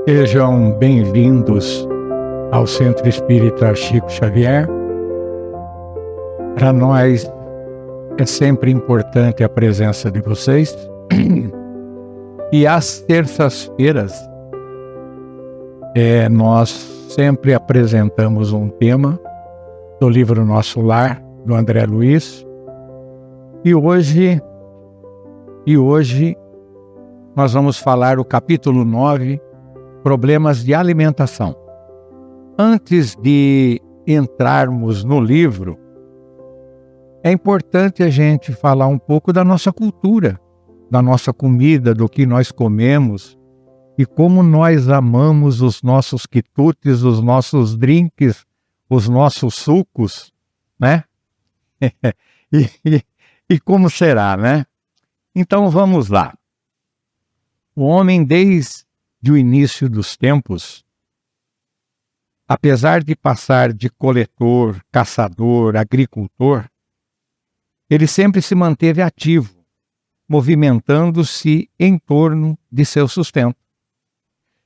Sejam bem-vindos ao Centro Espírita Chico Xavier. Para nós é sempre importante a presença de vocês. E às terças-feiras nós sempre apresentamos um tema do livro Nosso Lar, do André Luiz. E hoje nós vamos falar o capítulo 9, Problemas de Alimentação. Antes de entrarmos no livro, é importante a gente falar um pouco da nossa cultura, da nossa comida, do que nós comemos e como nós amamos os nossos quitutes, os nossos drinks, os nossos sucos, né? E como será, né? Então vamos lá. O homem, desde o início dos tempos, apesar de passar de coletor, caçador, agricultor, ele sempre se manteve ativo, movimentando-se em torno de seu sustento.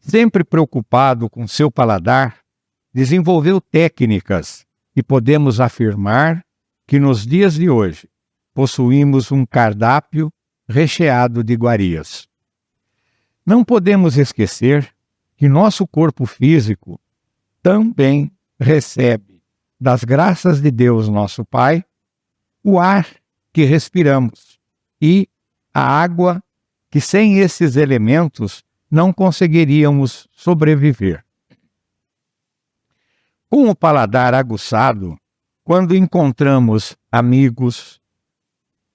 Sempre preocupado com seu paladar, desenvolveu técnicas e podemos afirmar que nos dias de hoje possuímos um cardápio recheado de iguarias. Não podemos esquecer que nosso corpo físico também recebe das graças de Deus, nosso Pai, o ar que respiramos e a água que sem esses elementos não conseguiríamos sobreviver. Com o paladar aguçado, quando encontramos amigos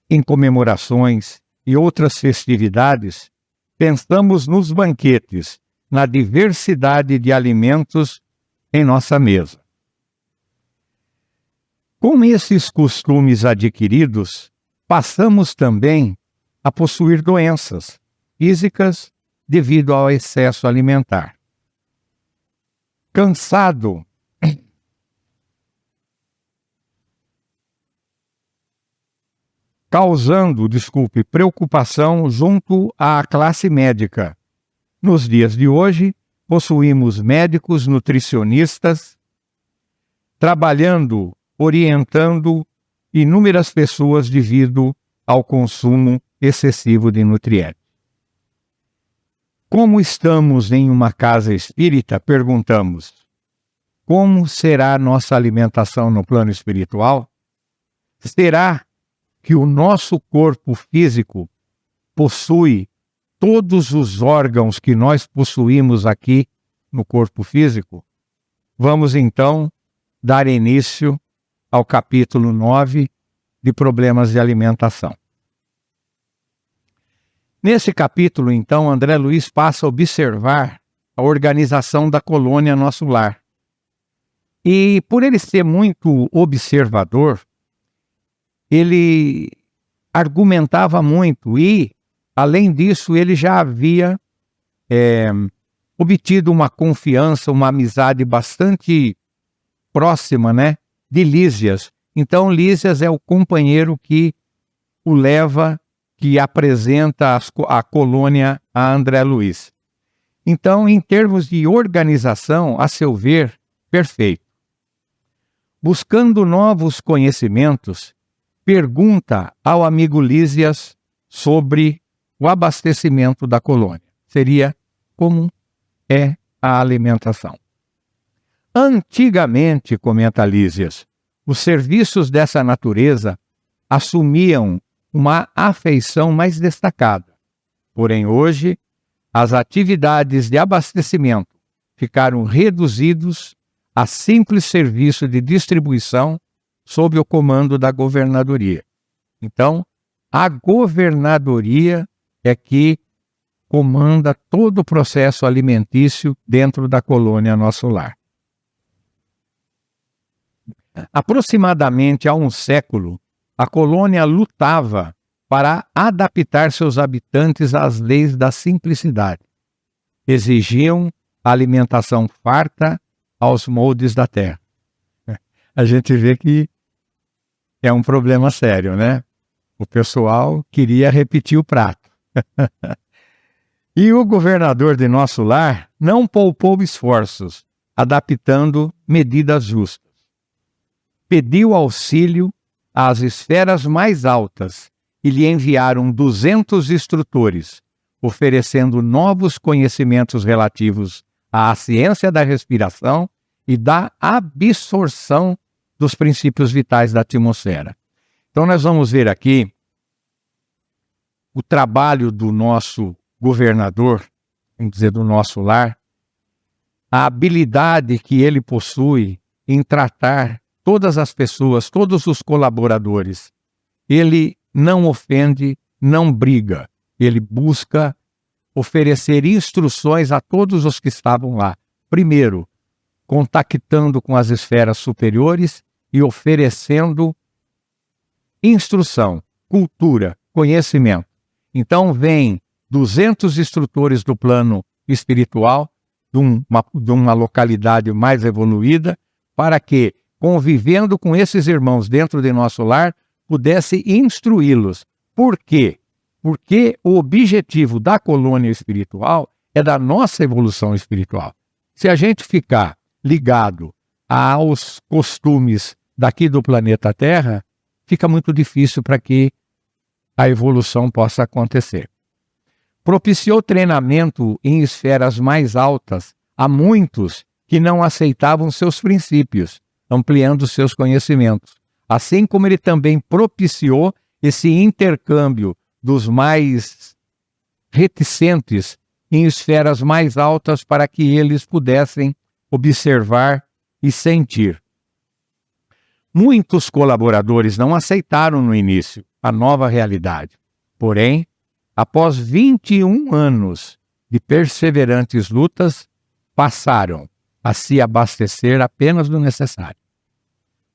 em comemorações e outras festividades, pensamos nos banquetes, na diversidade de alimentos em nossa mesa. Com esses costumes adquiridos, passamos também a possuir doenças físicas devido ao excesso alimentar. Causando preocupação junto à classe médica. Nos dias de hoje, possuímos médicos nutricionistas trabalhando, orientando inúmeras pessoas devido ao consumo excessivo de nutrientes. Como estamos em uma casa espírita, perguntamos: como será a nossa alimentação no plano espiritual? Será que o nosso corpo físico possui todos os órgãos que nós possuímos aqui no corpo físico? Vamos então dar início ao capítulo 9 de Problemas de Alimentação. Nesse capítulo, então, André Luiz passa a observar a organização da colônia Nosso Lar. E por ele ser muito observador, ele argumentava muito e, além disso, ele já havia obtido uma confiança, uma amizade bastante próxima, né, de Lísias. Então, Lísias é o companheiro que o leva, que apresenta a colônia a André Luiz. Então, em termos de organização, a seu ver, perfeito. Buscando novos conhecimentos, pergunta ao amigo Lísias sobre o abastecimento da colônia. Seria como é a alimentação. Antigamente, comenta Lísias, os serviços dessa natureza assumiam uma afeição mais destacada. Porém, hoje, as atividades de abastecimento ficaram reduzidos a simples serviço de distribuição sob o comando da governadoria. Então, a governadoria é que comanda todo o processo alimentício dentro da colônia Nosso Lar. Aproximadamente há um século, a colônia lutava para adaptar seus habitantes às leis da simplicidade. Exigiam alimentação farta aos moldes da terra. A gente vê que é um problema sério, né? O pessoal queria repetir o prato. E o governador de nosso lar não poupou esforços, adaptando medidas justas. Pediu auxílio às esferas mais altas e lhe enviaram 200 instrutores, oferecendo novos conhecimentos relativos à ciência da respiração e da absorção dos princípios vitais da atmosfera. Então nós vamos ver aqui o trabalho do nosso governador, vamos dizer, do nosso lar, a habilidade que ele possui em tratar todas as pessoas, todos os colaboradores. Ele não ofende, não briga. Ele busca oferecer instruções a todos os que estavam lá. Primeiro, contactando com as esferas superiores e oferecendo instrução, cultura, conhecimento. Então vem 200 instrutores do plano espiritual, de uma localidade mais evoluída, para que, convivendo com esses irmãos dentro de nosso lar, pudesse instruí-los. Por quê? Porque o objetivo da colônia espiritual é da nossa evolução espiritual. Se a gente ficar ligado aos costumes daqui do planeta Terra, fica muito difícil para que a evolução possa acontecer. Propiciou treinamento em esferas mais altas a muitos que não aceitavam seus princípios, ampliando seus conhecimentos. Assim como ele também propiciou esse intercâmbio dos mais reticentes em esferas mais altas para que eles pudessem observar e sentir. Muitos colaboradores não aceitaram no início a nova realidade. Porém, após 21 anos de perseverantes lutas, passaram a se abastecer apenas do necessário.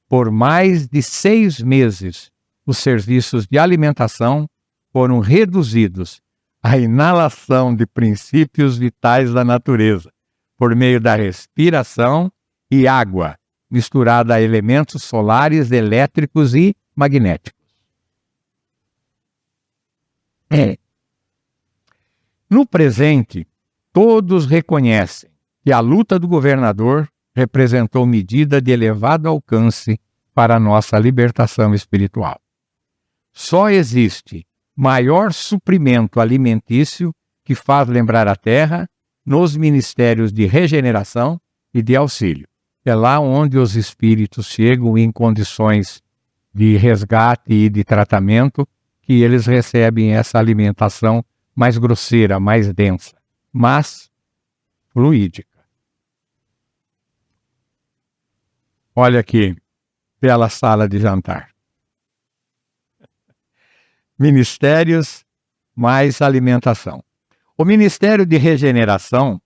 Por mais de 6 meses, os serviços de alimentação foram reduzidos à inalação de princípios vitais da natureza, por meio da respiração e água, misturada a elementos solares, elétricos e magnéticos. No presente, todos reconhecem que a luta do governador representou medida de elevado alcance para a nossa libertação espiritual. Só existe maior suprimento alimentício que faz lembrar a Terra nos ministérios de regeneração e de auxílio. É lá onde os espíritos chegam em condições de resgate e de tratamento que eles recebem essa alimentação mais grosseira, mais densa, mas fluídica. Olha aqui, bela sala de jantar. Ministérios mais alimentação. O Ministério de Regeneração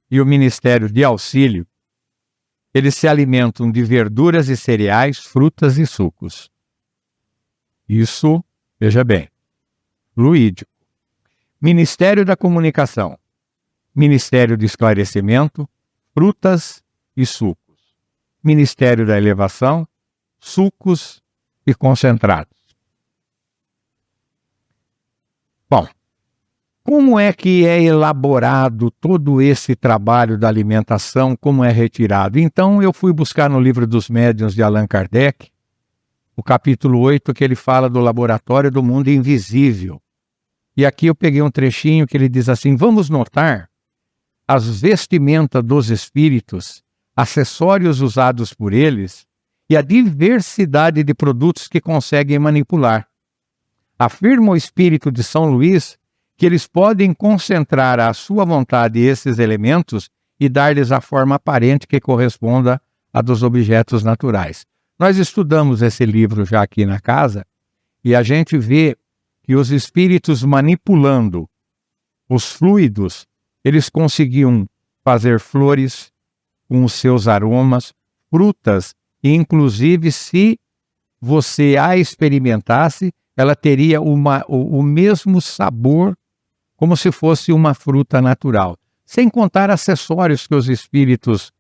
e o Ministério de Auxílio, eles se alimentam de verduras e cereais, frutas e sucos. Isso, veja bem, fluídico. Ministério da Comunicação, Ministério do Esclarecimento, frutas e sucos. Ministério da Elevação, sucos e concentrados. Bom, como é que é elaborado todo esse trabalho da alimentação, como é retirado? Então eu fui buscar no Livro dos Médiuns de Allan Kardec, o capítulo 8, que ele fala do laboratório do mundo invisível. E aqui eu peguei um trechinho que ele diz assim: vamos notar as vestimentas dos espíritos, acessórios usados por eles e a diversidade de produtos que conseguem manipular. Afirma o espírito de São Luís que eles podem concentrar à sua vontade esses elementos e dar-lhes a forma aparente que corresponda à dos objetos naturais. Nós estudamos esse livro já aqui na casa e a gente vê que os espíritos manipulando os fluidos, eles conseguiam fazer flores com os seus aromas, frutas, e inclusive se você a experimentasse, ela teria o mesmo sabor como se fosse uma fruta natural. Sem contar acessórios que os espíritos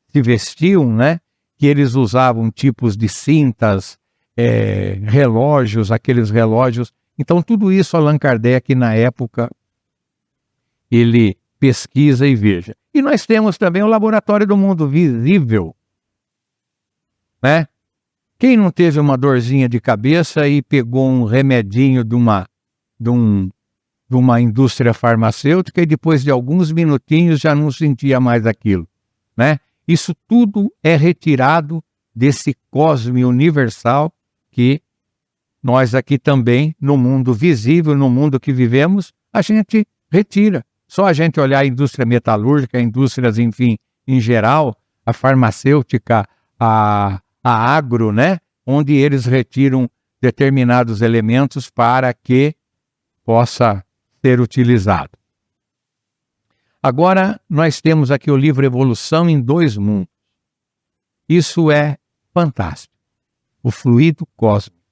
se vestiam, né? Que eles usavam tipos de cintas, relógios, aqueles relógios. Então tudo isso Allan Kardec na época ele pesquisa e veja. E nós temos também o laboratório do mundo visível, né? Quem não teve uma dorzinha de cabeça e pegou um remedinho de uma indústria farmacêutica e depois de alguns minutinhos já não sentia mais aquilo, né? Isso tudo é retirado desse cosmo universal que nós aqui também, no mundo visível, no mundo que vivemos, a gente retira. Só a gente olhar a indústria metalúrgica, indústrias, enfim, em geral, a farmacêutica, a agro, né? Onde eles retiram determinados elementos para que possa ser utilizado. Agora, nós temos aqui o livro Evolução em Dois Mundos. Isso é fantástico. O fluido cósmico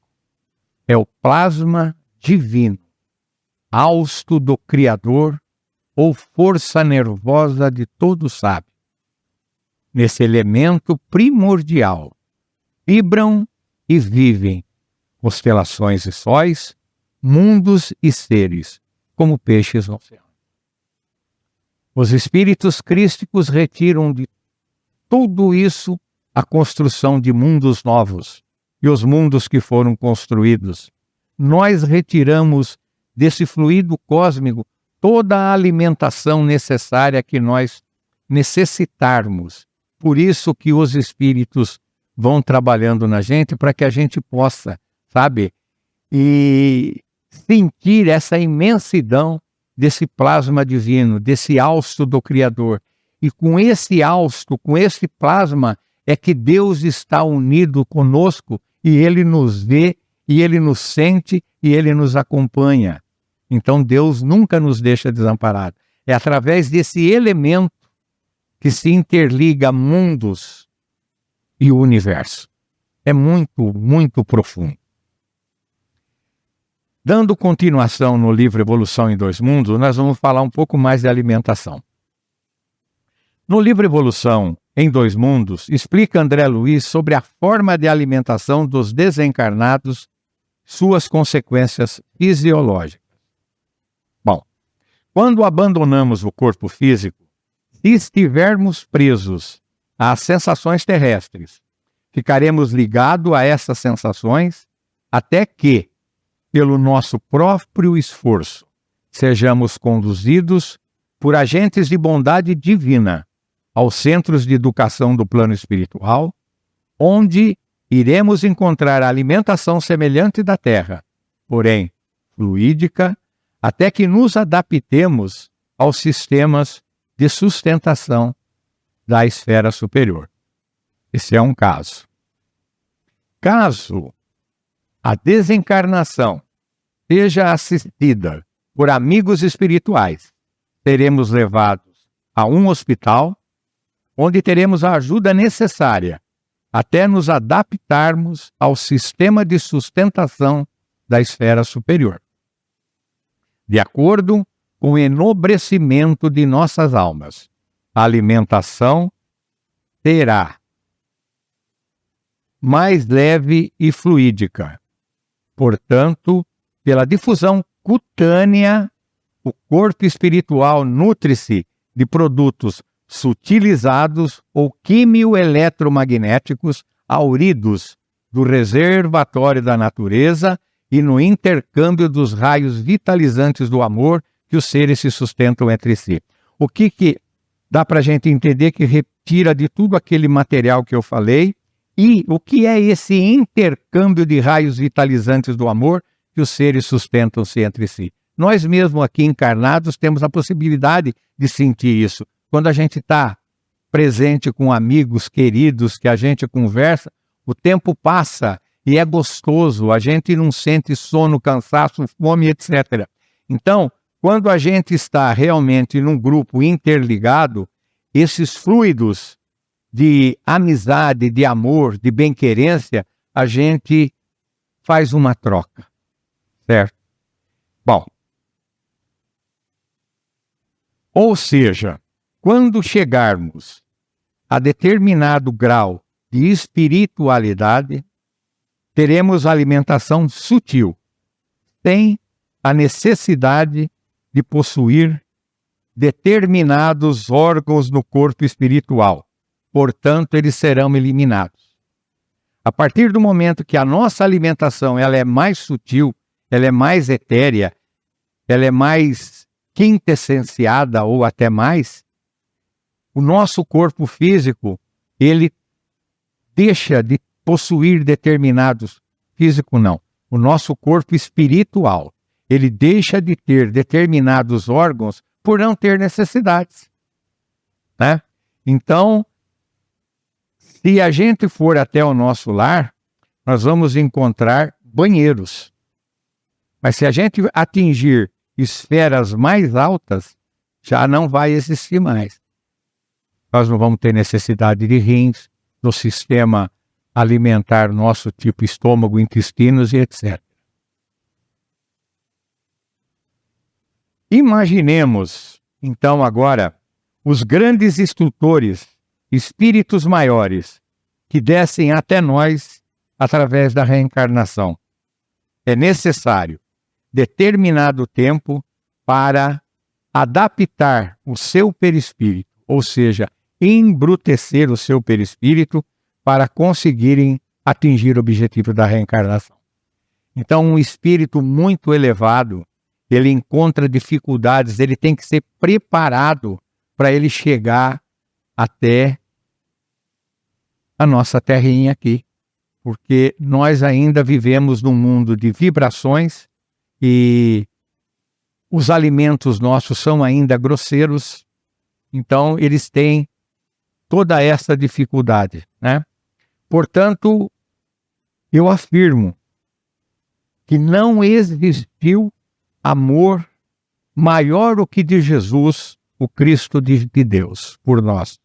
é o plasma divino, hausto do Criador ou força nervosa de todo sábio. Nesse elemento primordial, vibram e vivem constelações e sóis, mundos e seres, como peixes no oceano. Os espíritos crísticos retiram de tudo isso a construção de mundos novos e os mundos que foram construídos. Nós retiramos desse fluido cósmico toda a alimentação necessária que nós necessitarmos. Por isso que os espíritos vão trabalhando na gente para que a gente possa, sabe, e sentir essa imensidão desse plasma divino, desse hausto do Criador. E com esse hausto, com esse plasma, é que Deus está unido conosco e Ele nos vê, e Ele nos sente e Ele nos acompanha. Então Deus nunca nos deixa desamparados. É através desse elemento que se interliga mundos e o universo. É muito, muito profundo. Dando continuação no livro Evolução em Dois Mundos, nós vamos falar um pouco mais de alimentação. No livro Evolução em Dois Mundos, explica André Luiz sobre a forma de alimentação dos desencarnados, suas consequências fisiológicas. Bom, quando abandonamos o corpo físico, se estivermos presos às sensações terrestres, ficaremos ligados a essas sensações até que, pelo nosso próprio esforço, sejamos conduzidos por agentes de bondade divina aos centros de educação do plano espiritual, onde iremos encontrar a alimentação semelhante da Terra, porém fluídica, até que nos adaptemos aos sistemas de sustentação da esfera superior. Esse é um caso. Caso a desencarnação seja assistida por amigos espirituais, seremos levados a um hospital, onde teremos a ajuda necessária até nos adaptarmos ao sistema de sustentação da esfera superior, de acordo com o enobrecimento de nossas almas. A alimentação será mais leve e fluídica. Portanto, pela difusão cutânea, o corpo espiritual nutre-se de produtos sutilizados ou quimio-eletromagnéticos auridos do reservatório da natureza e no intercâmbio dos raios vitalizantes do amor que os seres se sustentam entre si. O que dá para a gente entender que retira de tudo aquele material que eu falei? E o que é esse intercâmbio de raios vitalizantes do amor que os seres sustentam-se entre si? Nós mesmos aqui encarnados temos a possibilidade de sentir isso. Quando a gente está presente com amigos queridos, que a gente conversa, o tempo passa e é gostoso, a gente não sente sono, cansaço, fome, etc. Então, quando a gente está realmente num grupo interligado, esses fluidos de amizade, de amor, de bem-querência, a gente faz uma troca, certo? Bom, ou seja, quando chegarmos a determinado grau de espiritualidade, teremos alimentação sutil, sem a necessidade de possuir determinados órgãos no corpo espiritual. Portanto, eles serão eliminados. A partir do momento que a nossa alimentação ela é mais sutil, ela é mais etérea, ela é mais quintessenciada ou até mais, o nosso corpo físico, ele deixa de possuir determinados... Físico não. O nosso corpo espiritual, ele deixa de ter determinados órgãos por não ter necessidades, né? Então, se a gente for até o nosso lar, nós vamos encontrar banheiros. Mas se a gente atingir esferas mais altas, já não vai existir mais. Nós não vamos ter necessidade de rins, do sistema alimentar nosso, tipo estômago, intestinos e etc. Imaginemos, então, agora, os grandes instrutores, espíritos maiores, que descem até nós através da reencarnação. É necessário determinado tempo para adaptar o seu perispírito, ou seja, embrutecer o seu perispírito para conseguirem atingir o objetivo da reencarnação. Então, um espírito muito elevado, ele encontra dificuldades, ele tem que ser preparado para ele chegar até a nossa terrinha aqui, porque nós ainda vivemos num mundo de vibrações e os alimentos nossos são ainda grosseiros, então eles têm toda essa dificuldade, né? Portanto, eu afirmo que não existiu amor maior do que de Jesus, o Cristo de Deus, por nós.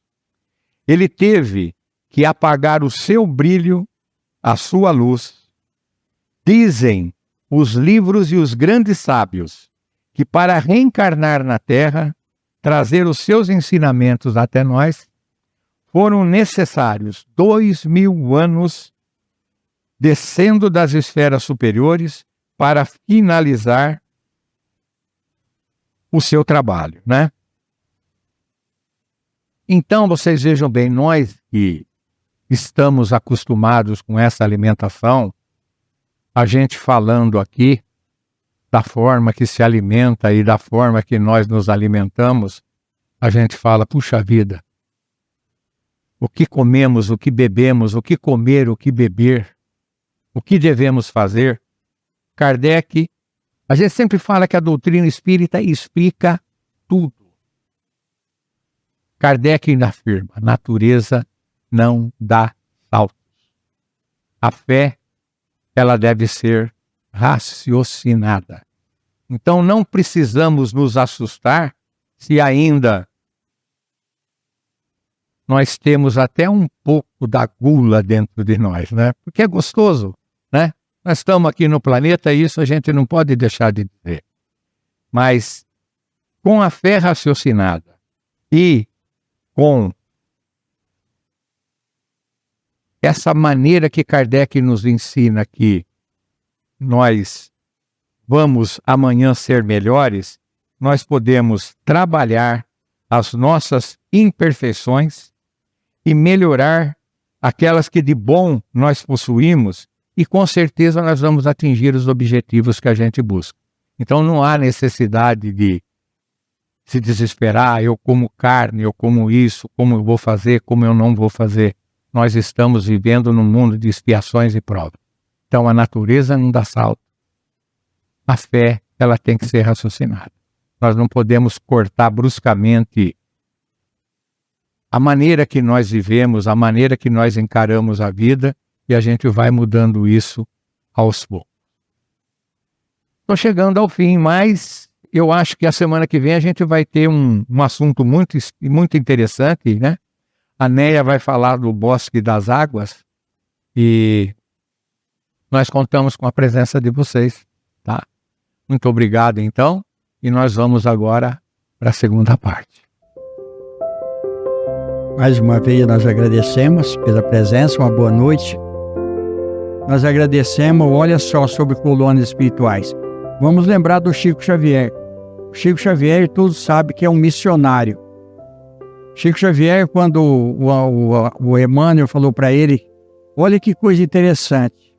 Ele teve que apagar o seu brilho, a sua luz. Dizem os livros e os grandes sábios que para reencarnar na Terra, trazer os seus ensinamentos até nós, foram necessários 2000 anos descendo das esferas superiores para finalizar o seu trabalho, né? Então, vocês vejam bem, nós que estamos acostumados com essa alimentação, a gente falando aqui da forma que se alimenta e da forma que nós nos alimentamos, a gente fala, puxa vida, o que comemos, o que bebemos, o que comer, o que beber, o que devemos fazer. Kardec, a gente sempre fala que a doutrina espírita explica tudo. Kardec ainda afirma, a natureza não dá saltos. A fé, ela deve ser raciocinada. Então não precisamos nos assustar se ainda nós temos até um pouco da gula dentro de nós, né? Porque é gostoso, né? Nós estamos aqui no planeta e isso a gente não pode deixar de dizer. Mas com a fé raciocinada e com essa maneira que Kardec nos ensina que nós vamos amanhã ser melhores, nós podemos trabalhar as nossas imperfeições e melhorar aquelas que de bom nós possuímos e com certeza nós vamos atingir os objetivos que a gente busca. Então não há necessidade de se desesperar, eu como carne, eu como isso, como eu vou fazer, como eu não vou fazer. Nós estamos vivendo num mundo de expiações e provas. Então a natureza não dá salto. A fé, ela tem que ser raciocinada. Nós não podemos cortar bruscamente a maneira que nós vivemos, a maneira que nós encaramos a vida, e a gente vai mudando isso aos poucos. Estou chegando ao fim, mas eu acho que a semana que vem a gente vai ter um assunto muito interessante, né? A Néia vai falar do Bosque das Águas e nós contamos com a presença de vocês, tá? Muito obrigado, então, e nós vamos agora para a segunda parte. Mais uma vez nós agradecemos pela presença, uma boa noite. Nós agradecemos, olha só, sobre colônias espirituais. Vamos lembrar do Chico Xavier. Chico Xavier, todos sabem que é um missionário. Chico Xavier, quando o Emmanuel falou para ele, olha que coisa interessante.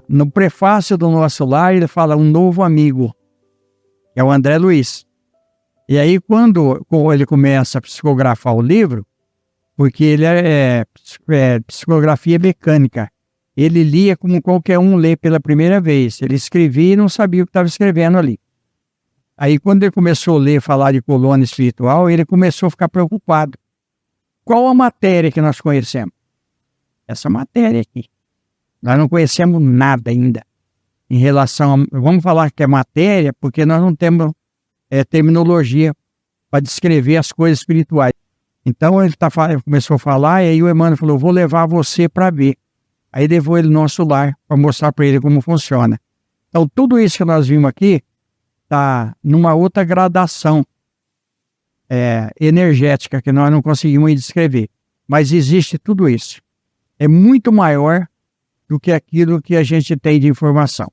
No prefácio do Nosso Lar, ele fala um novo amigo, que é o André Luiz. E aí, quando ele começa a psicografar o livro, porque ele é psicografia mecânica, ele lia como qualquer um lê pela primeira vez. Ele escrevia e não sabia o que estava escrevendo ali. Aí, quando ele começou a ler, falar de colônia espiritual, ele começou a ficar preocupado. Qual a matéria que nós conhecemos? Essa matéria aqui. Nós não conhecemos nada ainda em relação a... Vamos falar que é matéria, porque nós não temos terminologia para descrever as coisas espirituais. Então, ele começou a falar, e aí o Emmanuel falou, vou levar você para ver. Aí levou ele no Nosso Lar, para mostrar para ele como funciona. Então, tudo isso que nós vimos aqui, está numa outra gradação energética que nós não conseguimos descrever. Mas existe tudo isso. É muito maior do que aquilo que a gente tem de informação.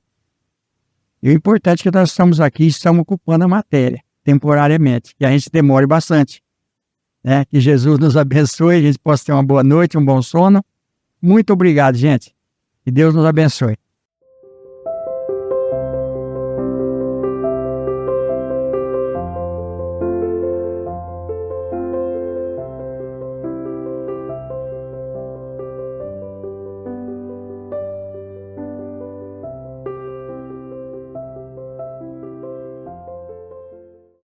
E o importante é que nós estamos aqui, estamos ocupando a matéria, temporariamente, que a gente demore bastante. Né? Que Jesus nos abençoe, a gente possa ter uma boa noite, um bom sono. Muito obrigado, gente. Que Deus nos abençoe.